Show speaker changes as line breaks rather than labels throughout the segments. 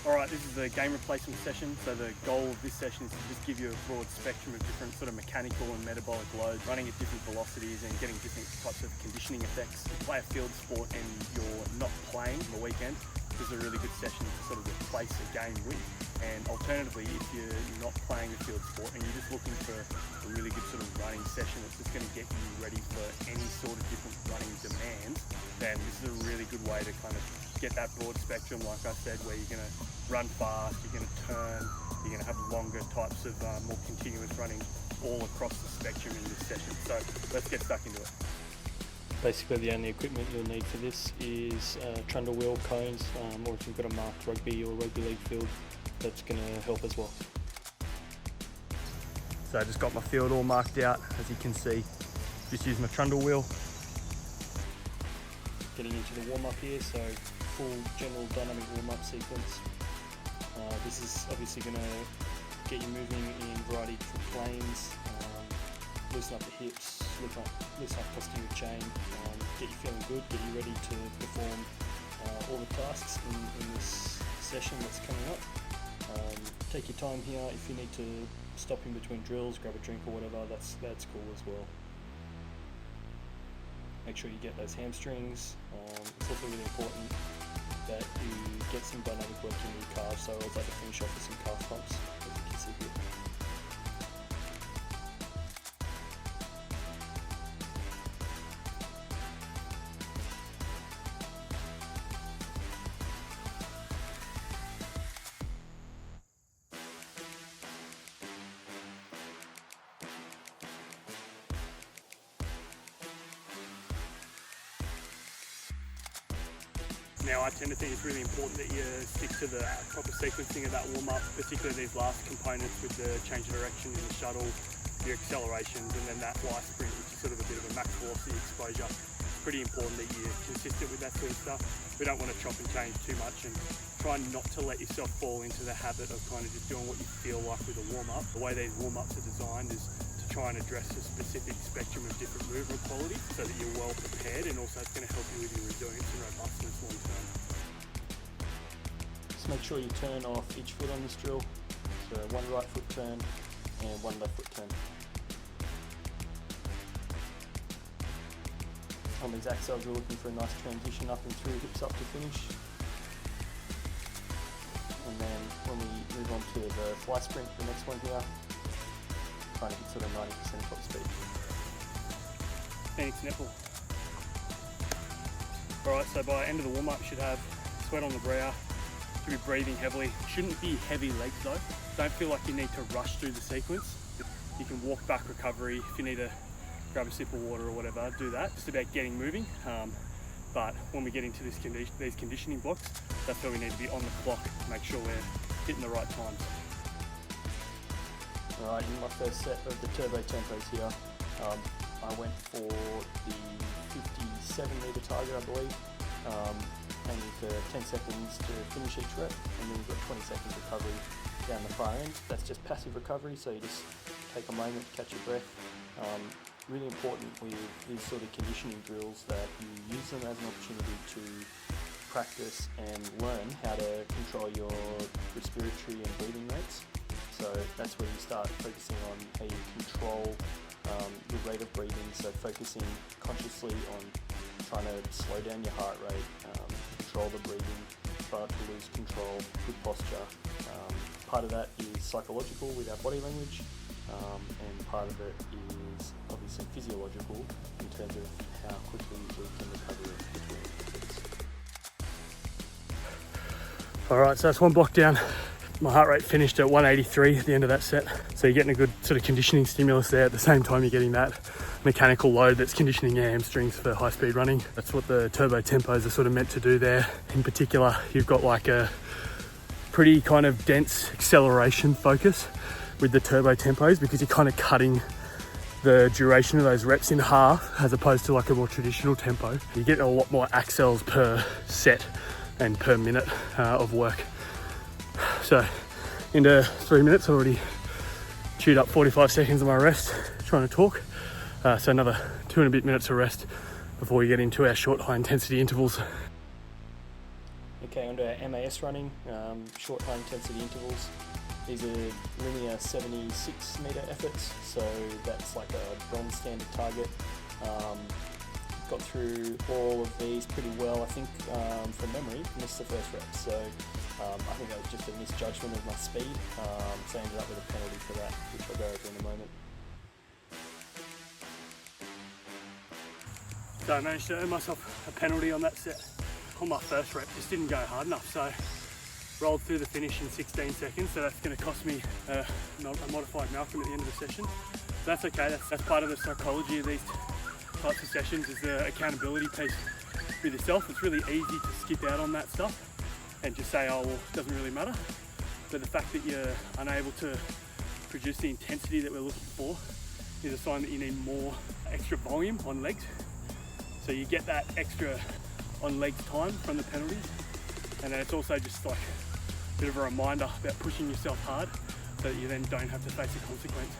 Alright, this is the game replacement session. So the goal of this session is to just give you a broad spectrum of different sort of mechanical and metabolic loads, running at different velocities and getting different types of conditioning effects. If you play a field sport and you're not playing on the weekend, this is a really good session to sort of replace a game with. And alternatively, if you're not playing a field sport and you're just looking for a really good sort of running session that's just going to get you ready for any sort of different running demands, then this is a really good way to kind of get that broad spectrum, like I said, where you're going to run fast, you're going to turn, you're going to have longer types of more continuous running all across the spectrum in this session. So let's get stuck into it.
Basically the only equipment you'll need for this is trundle wheel, cones, or if you've got a marked rugby or rugby league field, that's going to help as well.
So I just got my field all marked out, as you can see. Just use my trundle wheel.
Getting into the warm-up here, so full general dynamic warm-up sequence. This is obviously going to get you moving in a variety of different planes, loosen up the hips, loosen up posterior chain, get you feeling good, get you ready to perform all the tasks in this session that's coming up. Take your time here. If you need to stop in between drills, grab a drink or whatever, that's cool as well. Make sure you get those hamstrings. It's also really important that you get some dynamic work in your calves, so I always like to finish off with some calf pumps, as you can see here.
Now I tend to think it's really important that you stick to the proper sequencing of that warm-up, particularly these last components with the change of direction in the shuttle, your accelerations, and then that fly sprint, which is sort of a bit of a max velocity exposure. It's pretty important that you're consistent with that sort of stuff. We don't want to chop and change too much, and try not to let yourself fall into the habit of kind of just doing what you feel like with a warm-up. The way these warm-ups are designed is to try and address a specific spectrum of different movement quality so that you're well prepared, and also it's going to help you with your resilience and robustness long term.
Just make sure you turn off each foot on this drill. So one right foot turn and one left foot turn. On these axles we're looking for a nice transition up and through, hips up to finish. And then when we move on to the fly sprint, the next one here, trying to get sort of 90% top speed.
Thanks, nipple. Alright, so by end of the warm-up you should have sweat on the brow, should be breathing heavily. Shouldn't be heavy legs though. Don't feel like you need to rush through the sequence. You can walk back recovery. If you need to grab a sip of water or whatever, do that. Just about getting moving. But when we get into these conditioning blocks, that's where we need to be on the clock to make sure we're hitting the right times.
Alright, in my first set of the turbo tempos here, I went for the 57 metre target, I believe, aiming for 10 seconds to finish each rep, and then you've got 20 seconds recovery down the far end. That's just passive recovery, so you just take a moment, catch your breath. Really important with these sort of conditioning drills that you use them as an opportunity to practice and learn how to control your respiratory and breathing rates. So that's where you start focusing on how you control your rate of breathing, so focusing consciously on trying to slow down your heart rate, control the breathing, start to lose control, good posture. Part of that is psychological with our body language, and part of it is obviously physiological in terms of how quickly we can recover between hits.
Alright, so that's one block down. My heart rate finished at 183 at the end of that set. So you're getting a good sort of conditioning stimulus there. At the same time, you're getting that mechanical load that's conditioning your hamstrings for high speed running. That's what the turbo tempos are sort of meant to do there. In particular, you've got like a pretty kind of dense acceleration focus with the turbo tempos, because you're kind of cutting the duration of those reps in half as opposed to like a more traditional tempo. You get a lot more accels per set and per minute of work. So into 3 minutes, already chewed up 45 seconds of my rest trying to talk. So another 2 and a bit minutes of rest before we get into our short high intensity intervals.
Okay, onto our MAS running, short high intensity intervals. These are linear 76 metre efforts, so that's like a bronze standard target. Got through all of these pretty well. I think from memory, missed the first rep, so I think that was just a misjudgment of my speed, so I ended up with a penalty for that, which I'll go over in a moment.
So I managed to earn myself a penalty on that set. On my first rep, just didn't go hard enough, so rolled through the finish in 16 seconds, so that's going to cost me a modified Malcolm at the end of the session. But that's okay, that's part of the psychology of these types of sessions, is the accountability piece with yourself. It's really easy to skip out on that stuff and just say, oh well, it doesn't really matter. But the fact that you're unable to produce the intensity that we're looking for is a sign that you need more extra volume on legs. So you get that extra on legs time from the penalties, and then it's also just like a bit of a reminder about pushing yourself hard so that you then don't have to face a consequence.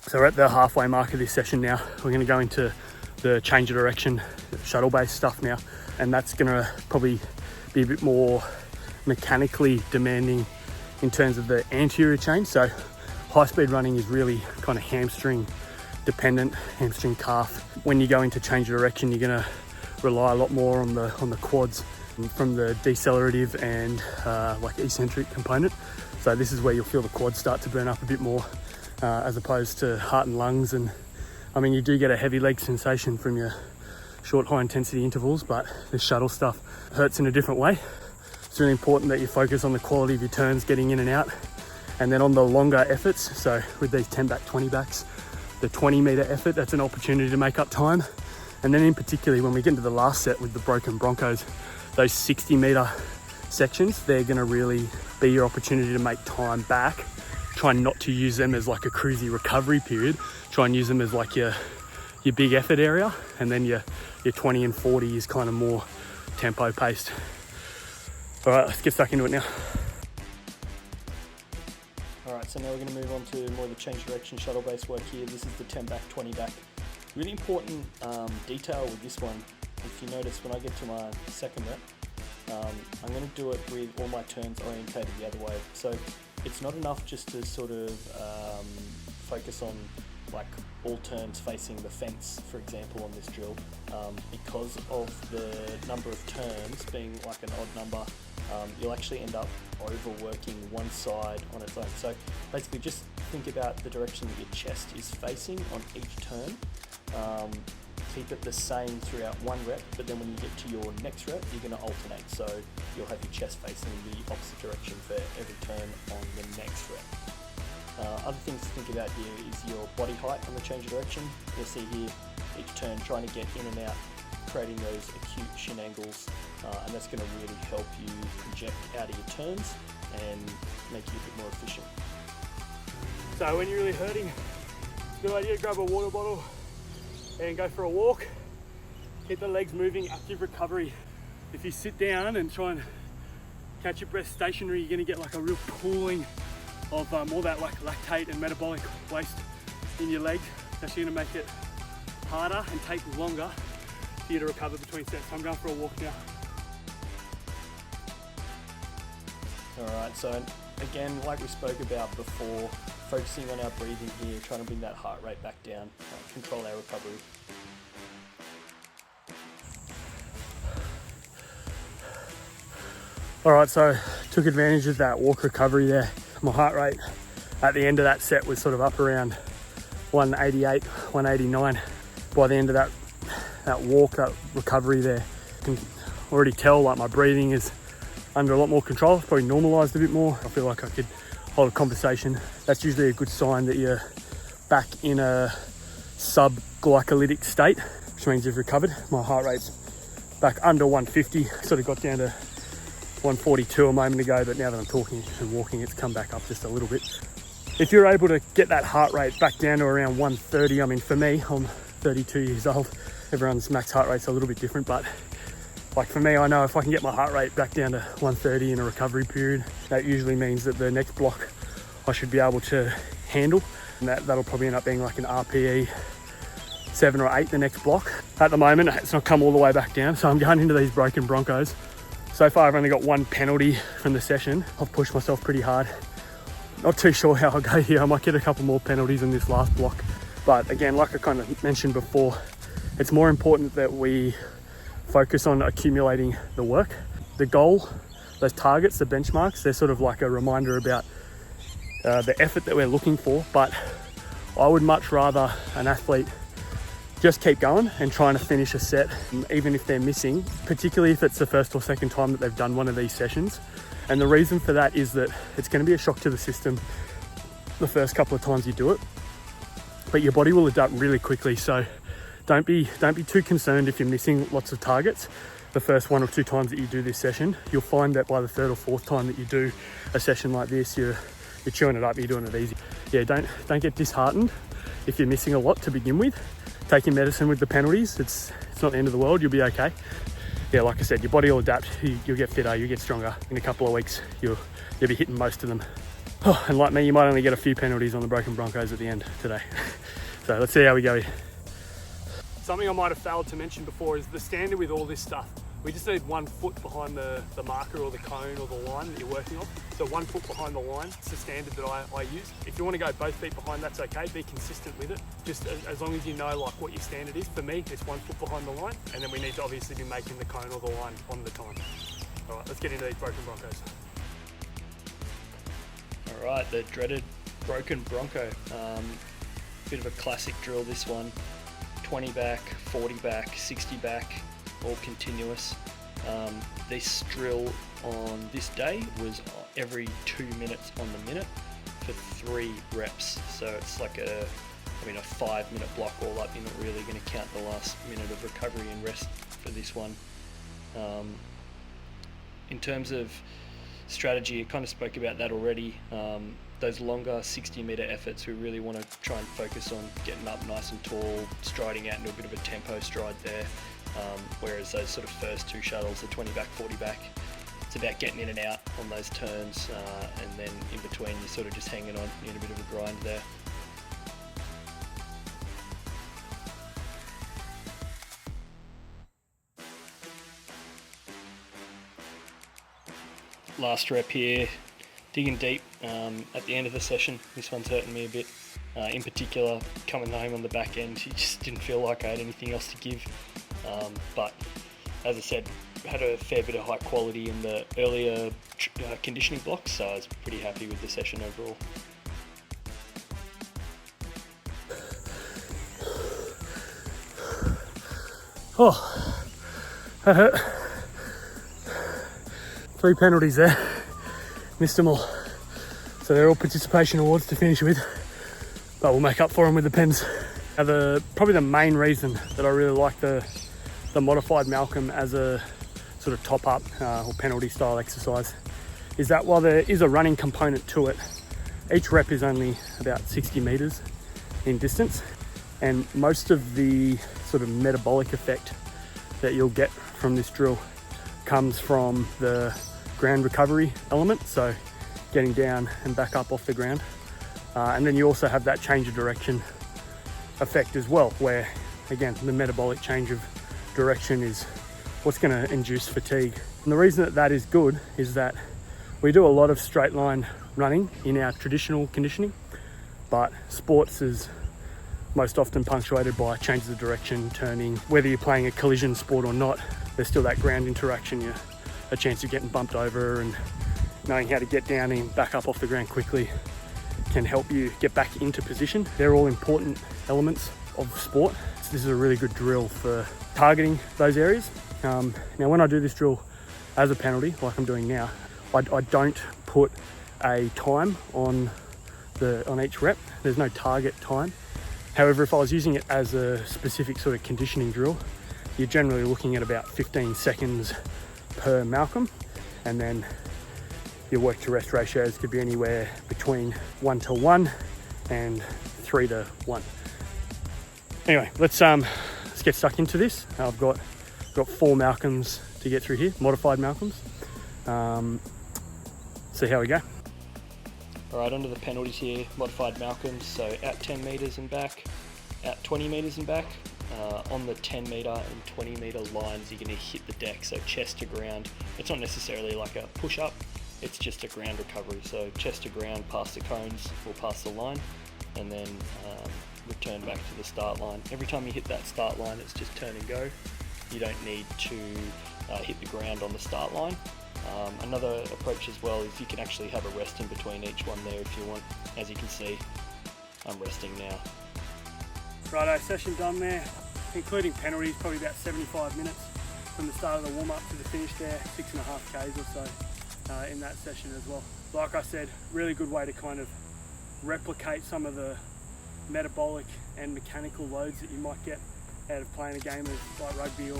So we're at the halfway mark of this session now. We're going to go into the change of direction, shuttle based stuff now, and that's going to probably be a bit more mechanically demanding in terms of the anterior change. So high speed running is really kind of hamstring dependent, hamstring calf. When you go into change of direction, you're going to rely a lot more on the quads from the decelerative and like eccentric component. So this is where you'll feel the quads start to burn up a bit more, as opposed to heart and lungs. And I mean, you do get a heavy leg sensation from your short high intensity intervals, but the shuttle stuff hurts in a different way. It's really important that you focus on the quality of your turns getting in and out, and then on the longer efforts. So with these 10 back 20 backs, the 20 meter effort, that's an opportunity to make up time. And then in particular, when we get into the last set with the broken broncos, those 60 meter sections, they're going to really be your opportunity to make time back. Try not to use them as like a cruisy recovery period. Try and use them as like your big effort area, and then your 20 and 40 is kind of more tempo paced. All right, let's get stuck into it now.
Alright, so now we're going to move on to more of the change direction shuttle based work here. This is the 10 back, 20 back. Really important detail with this one. If you notice, when I get to my second rep, I'm going to do it with all my turns orientated the other way. So it's not enough just to sort of focus on like all turns facing the fence, for example, on this drill, because of the number of turns being like an odd number. You'll actually end up overworking one side on its own. So basically just think about the direction that your chest is facing on each turn. Keep it the same throughout one rep, but then when you get to your next rep, you're going to alternate. So you'll have your chest facing the opposite direction for every turn on the next rep. Other things to think about here is your body height on the change of direction. You'll see here each turn trying to get in and out, creating those acute shin angles, and that's going to really help you project out of your turns and make you a bit more efficient.
So when you're really hurting, it's a good idea to grab a water bottle and go for a walk. Keep the legs moving, active recovery. If you sit down and try and catch your breath stationary, you're going to get like a real pooling of all that like lactate and metabolic waste in your legs. It's actually going to make it harder and take longer for you to recover between sets. So I'm going for a walk now.
Alright, so again, like we spoke about before, focusing on our breathing here, trying to bring that heart rate back down, control our recovery.
Alright, so took advantage of that walk recovery there. My heart rate at the end of that set was sort of up around 188, 189. By the end of that walk, that recovery there, I can already tell like my breathing is under a lot more control. It's probably normalized a bit more. I feel like I could hold a conversation. That's usually a good sign that you're back in a sub-glycolytic state, which means you've recovered. My heart rate's back under 150. Sort of got down to 142 a moment ago, but now that I'm talking and walking, it's come back up just a little bit. If you're able to get that heart rate back down to around 130, I mean, for me, I'm 32 years old. Everyone's max heart rate's a little bit different, but like for me, I know if I can get my heart rate back down to 130 in a recovery period, that usually means that the next block I should be able to handle. And that'll probably end up being like an RPE 7 or 8 the next block. At the moment, it's not come all the way back down, so I'm going into these broken broncos. So far, I've only got one penalty from the session. I've pushed myself pretty hard. Not too sure how I'll go here. I might get a couple more penalties in this last block. But again, like I kind of mentioned before, it's more important that we focus on accumulating the work. The goal, those targets, the benchmarks, they're sort of like a reminder about the effort that we're looking for. But I would much rather an athlete just keep going and trying to finish a set, even if they're missing, particularly if it's the first or second time that they've done one of these sessions. And the reason for that is that it's going to be a shock to the system the first couple of times you do it, but your body will adapt really quickly. So don't be too concerned if you're missing lots of targets the first 1 or 2 times that you do this session. You'll find that by the 3rd or 4th time that you do a session like this, you're chewing it up, you're doing it easy. Yeah, don't get disheartened if you're missing a lot to begin with. Take your medicine with the penalties. It's not the end of the world. You'll be okay. Yeah, like I said, your body will adapt. You'll get fitter. You'll get stronger. In a couple of weeks, you'll be hitting most of them. Oh, and like me, you might only get a few penalties on the broken broncos at the end today. So let's see how we go here. Something I might have failed to mention before is the standard with all this stuff. We just need 1 foot behind the marker or the cone or the line that you're working on. So 1 foot behind the line, it's the standard that I use. If you want to go both feet behind, that's okay. Be consistent with it. Just as long as you know like what your standard is. For me, it's 1 foot behind the line, and then we need to obviously be making the cone or the line on the time. All right, let's get into these broken broncos.
All right, the dreaded broken bronco. Bit of a classic drill, this one. 20 back, 40 back, 60 back, all continuous. This drill on this day was every 2 minutes on the minute for 3 reps. So it's like a 5-minute block all up. You're not really going to count the last minute of recovery and rest for this one. In terms of strategy, I kind of spoke about that already. Those longer 60-meter efforts, we really want to try and focus on getting up nice and tall, striding out into a bit of a tempo stride there. Whereas those sort of first 2 shuttles, the 20 back, 40 back, it's about getting in and out on those turns, and then in between you're sort of just hanging on, you're in a bit of a grind there. Last rep here, digging deep at the end of the session. This one's hurting me a bit. In particular, coming home on the back end, it just didn't feel like I had anything else to give. But as I said, had a fair bit of high quality in the earlier conditioning blocks, so I was pretty happy with the session overall.
Oh, that hurt. 3 penalties there, missed them all. So they're all participation awards to finish with, but we'll make up for them with the pens. Now probably the main reason that I really like the modified Malcolm as a sort of top up or penalty style exercise is that while there is a running component to it, each rep is only about 60 meters in distance, and most of the sort of metabolic effect that you'll get from this drill comes from the ground recovery element, so getting down and back up off the ground, and then you also have that change of direction effect as well, where again the metabolic change of direction is what's going to induce fatigue. And the reason that is good is that we do a lot of straight line running in our traditional conditioning, but sports is most often punctuated by changes of direction, turning. Whether you're playing a collision sport or not, there's still that ground interaction, a chance of getting bumped over, and knowing how to get down and back up off the ground quickly can help you get back into position. They're all important elements of sport. So this is a really good drill for targeting those areas. Now when I do this drill as a penalty, like I'm doing now, I don't put a time on each rep. There's no target time. However, if I was using it as a specific sort of conditioning drill, you're generally looking at about 15 seconds per Malcolm, and then your work to rest ratios could be anywhere between 1:1 and 3:1. Anyway, let's get stuck into this. I've got 4 Malcolms to get through here, modified Malcolms. See how we go.
All right, onto the penalties here, modified Malcolms. So out 10 meters and back, out 20 meters and back, On the 10 metre and 20 metre lines, you're going to hit the deck, so chest to ground. It's not necessarily like a push-up, it's just a ground recovery. So chest to ground past the cones or past the line, and then return back to the start line. Every time you hit that start line, it's just turn and go. You don't need to hit the ground on the start line. Another approach as well is you can actually have a rest in between each one there if you want. As you can see, I'm resting now.
Righto, session done there, including penalties, probably about 75 minutes from the start of the warm-up to the finish there, 6.5 Ks or so in that session as well. Like I said, really good way to kind of replicate some of the metabolic and mechanical loads that you might get out of playing a game of like rugby or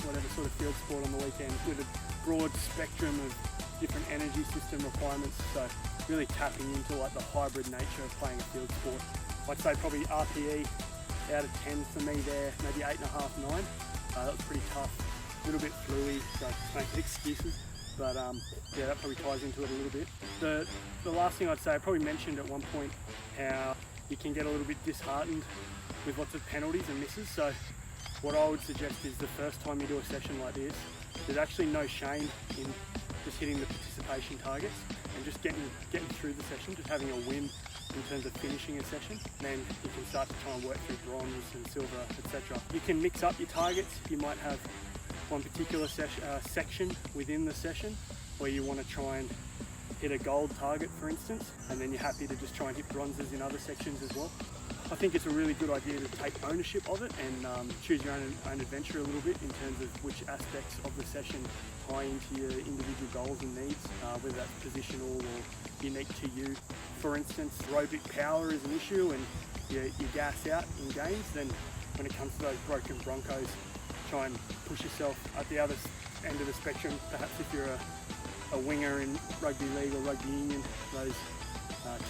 whatever sort of field sport on the weekend, with a broad spectrum of different energy system requirements. So really tapping into like the hybrid nature of playing a field sport. I'd say probably RPE out of 10 for me there, maybe 8.5, 9. That was pretty tough, a little bit fluey, so making excuses. But yeah, that probably ties into it a little bit. The last thing I'd say, I probably mentioned at one point how you can get a little bit disheartened with lots of penalties and misses. So what I would suggest is the first time you do a session like this, there's actually no shame in just hitting the participation targets and just getting through the session, just having a win in terms of finishing a session. Then you can start to try and work through bronze and silver, etc. You can mix up your targets. You might have one particular section within the session where you want to try and hit a gold target, for instance, and then you're happy to just try and hit bronzes in other sections as well. I think it's a really good idea to take ownership of it and choose your own adventure a little bit in terms of which aspects of the session tie into your individual goals and needs, whether that's positional or unique to you. For instance, aerobic power is an issue and you gas out in games. Then when it comes to those broken broncos, try and push yourself at the other end of the spectrum. Perhaps if you're a winger in rugby league or rugby union, those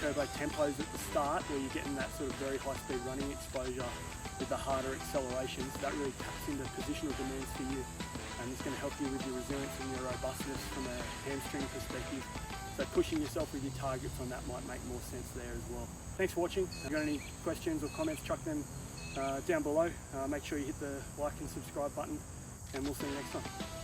turbo tempos at the start where you're getting that sort of very high speed running exposure with the harder accelerations, that really taps into positional demands for you, and it's going to help you with your resilience and your robustness from a hamstring perspective. So pushing yourself with your targets on that might make more sense there as well. Thanks for watching. If you've got any questions or comments, chuck them down below. Make sure you hit the like and subscribe button, and we'll see you next time.